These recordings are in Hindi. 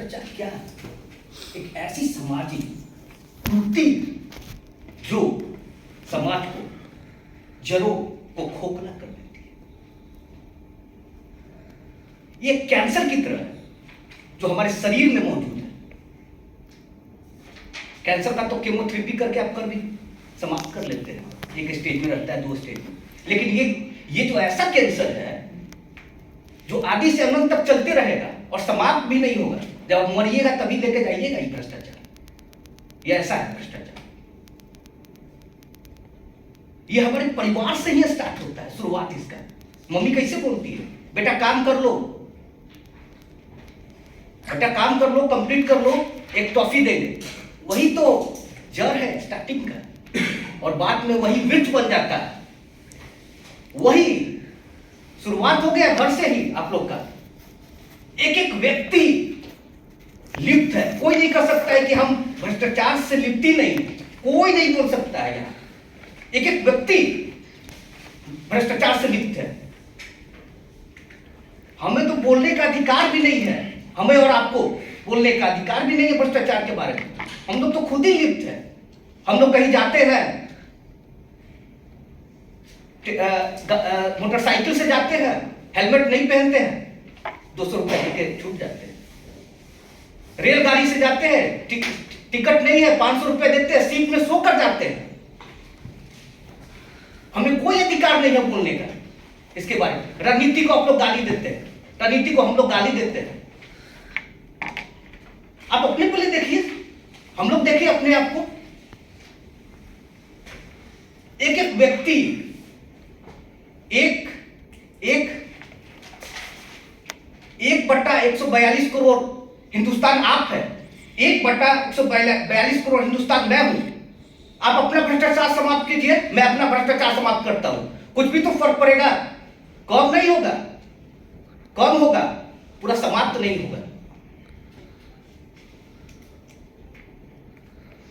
भ्रष्टाचार क्या है? एक ऐसी सामाजिक कुरीति जो समाज को जड़ों को खोखला कर देती है। ये कैंसर की तरह है जो हमारे शरीर में मौजूद है। कैंसर का तो केमोथेरेपी करके आप कर भी समाप्त कर लेते हैं, एक स्टेज में रहता है, 2 स्टेज में। लेकिन ये जो ऐसा कैंसर है जो आदि से अनंत तक चलते रहेगा और समाप्त भी नहीं होगा, जब आप मरिएगा तभी लेके जाइएगा। ये भ्रष्टाचार, ये ऐसा है भ्रष्टाचार। ये हमारे परिवार से ही स्टार्ट होता है, शुरुआत इसका। मम्मी कैसे बोलती है, बेटा काम कर लो, बेटा काम कर लो, कंप्लीट कर लो, एक टॉफी दे दे। वही तो जड़ है स्टार्टिंग का, और बाद में वही वृक्ष बन जाता है। वही शुरुआत हो गया घर से ही आप लोग का। एक एक व्यक्ति लिप्त है। कोई नहीं कह सकता है कि हम भ्रष्टाचार से लिप्त ही नहीं, कोई नहीं बोल सकता है यहां। एक एक व्यक्ति भ्रष्टाचार से लिप्त है। हमें तो बोलने का अधिकार भी नहीं है, हमें और आपको बोलने का अधिकार भी नहीं है भ्रष्टाचार के बारे में। हम लोग तो खुद ही लिप्त है। हम लोग कहीं जाते हैं, मोटरसाइकिल से जाते हैं, हेलमेट नहीं पहनते हैं, 200 रुपए देके छूट जाते हैं। रेलगाड़ी से जाते हैं, टिकट नहीं है, 500 रुपए देते हैं, सीट में सो कर जाते हैं। हमें कोई अधिकार नहीं है बोलने का इसके बारे में। राजनीति को आप लोग गाली देते हैं, राजनीति को हम लोग गाली देते हैं। आप अपने पहले देखिए, हम लोग देखिए अपने आप को। एक एक व्यक्ति एक 1/142 करोड़ हिंदुस्तान आप है, 1/142 करोड़ हिंदुस्तान मैं हूं। आप अपना भ्रष्टाचार समाप्त कीजिए, मैं अपना भ्रष्टाचार समाप्त करता हूं। कुछ भी तो फर्क पड़ेगा, कम नहीं होगा, कम होगा, पूरा समाप्त नहीं होगा।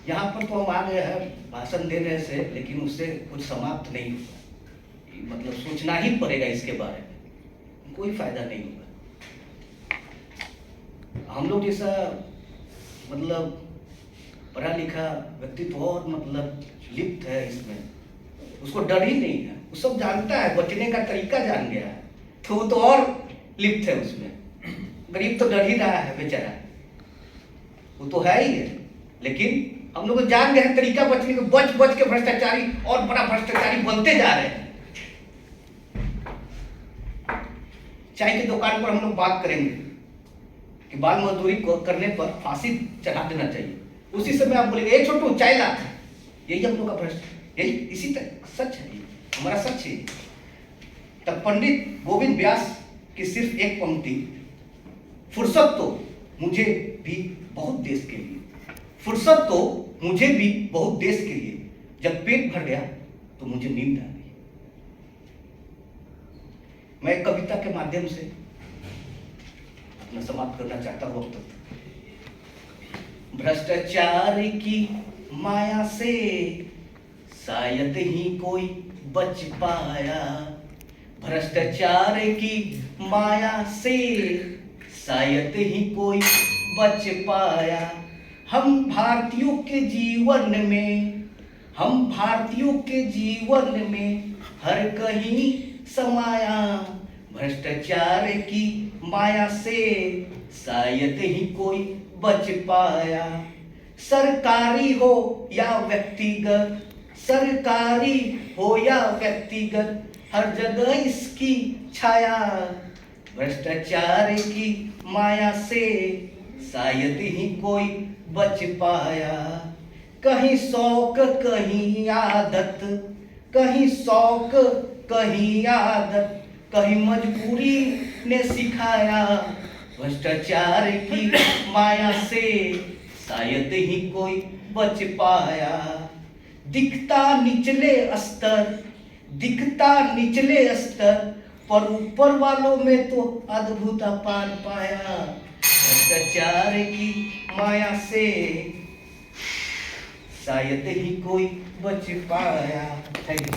यहां पर तो हम आ गए हैं भाषण देने से, लेकिन उससे कुछ समाप्त नहीं होगा। मतलब सोचना ही पड़ेगा इसके बारे में, कोई फायदा नहीं होगा। हम लोग जैसा मतलब पढ़ा लिखा व्यक्ति तो और मतलब लिप्त है इसमें, उसको डर ही नहीं है, वो सब जानता है, बचने का तरीका जान गया है, तो वो तो और लिप्त है उसमें। गरीब तो डर ही रहा है बेचारा, वो तो है ही है। लेकिन हम लोग जान गए हैं तरीका बचने के, बच बच के भ्रष्टाचारी और बड़ा भ्रष्टाचारी बनते जा रहे हैं। चाय की दुकान पर हम लोग बात करेंगे कि बाल मजदूरी करने पर फांसी चढ़ा देना चाहिए, उसी समय आप बोलेंगे ए छोटू चाय ला। यही हम लोग का भ्रष्ट, यही इसी तरह सच है, हमारा सच है। तब पंडित गोविंद व्यास की सिर्फ एक पंक्ति, फुर्सत तो मुझे भी बहुत देश के लिए, फुर्सत तो मुझे भी बहुत देश के लिए, जब पेट भर गया तो मुझे नींद आ गई। मैं एक कविता के माध्यम से अपना समाप्त करना चाहता हूं। अब तक भ्रष्टाचार की माया से शायद ही कोई बच पाया, भ्रष्टाचार की माया से शायद ही कोई बच पाया। हम भारतीयों के जीवन में, हम भारतीयों के जीवन में हर कहीं समाया, भ्रष्टाचार की माया से शायद ही कोई बच पाया। सरकारी हो या व्यक्तिगत, सरकारी हो या व्यक्तिगत, हर जगह इसकी छाया, भ्रष्टाचार की माया से शायद ही कोई बच पाया। कहीं शौक कहीं आदत, कहीं शौक कहीं आदत, कहीं मजबूरी ने सिखाया, भ्रष्टाचार की माया से शायद ही कोई बच पाया। दिखता निचले स्तर, दिखता निचले स्तर, पर ऊपर वालों में तो अद्भुत अपार पाया, भ्रष्टाचार की माया से शायद ही कोई बच पाया। Thank you.